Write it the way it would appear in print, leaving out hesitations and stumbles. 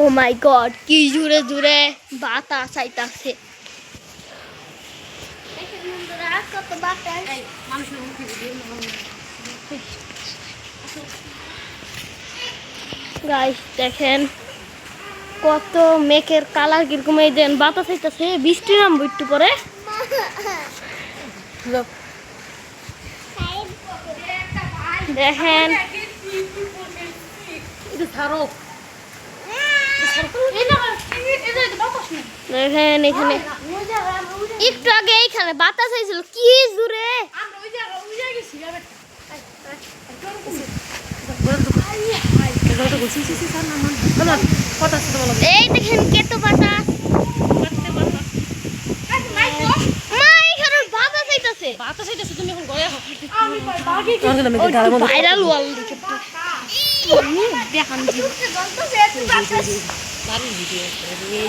ও মাই god, কি জুড়ে জুড়ে বাতাস আইতাছে। কত বাতাস! গাইস দেখেন কত মেঘের কালার কিরকম, এই দেন বাতাস আইতাছে, বৃষ্টি নামবো একটু পরে। দেখেন দেখেন এখানে একটু আগে এইখানে বাতাস হয়েছিল কি জোরে। এই দেখেন কেটো বাতাস, ভাইরাল ওয়াল দেখান